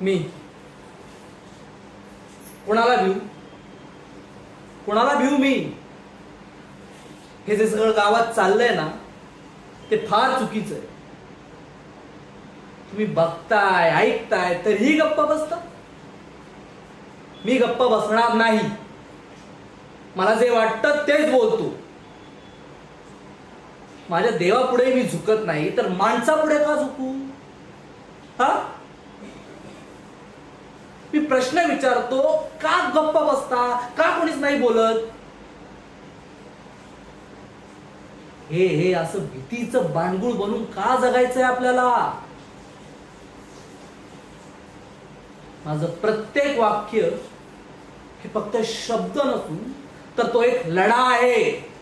मी कोणाला भिऊ? कोणाला भिऊ मी? हे जे सगळं गावात चाललंय ना ते फार चुकीचं आहे. तुम्ही बघताय ऐकताय तरीही गप्पा बसता. मी गप्प बसणार नाही. मला जे वाटतं तेच बोलतो. माझ्या देवापुढे मी झुकत नाही तर माणसापुढे का झुकू? हा, मी प्रश्न विचारतो, का गप्पा बसता? का कोणीच नाही बोलत? हे असं भीतीचं बांडगुळ बनून का जगायचंय आपल्याला? माझं प्रत्येक वाक्य हे फक्त शब्द नसून तर तो एक लढा आहे.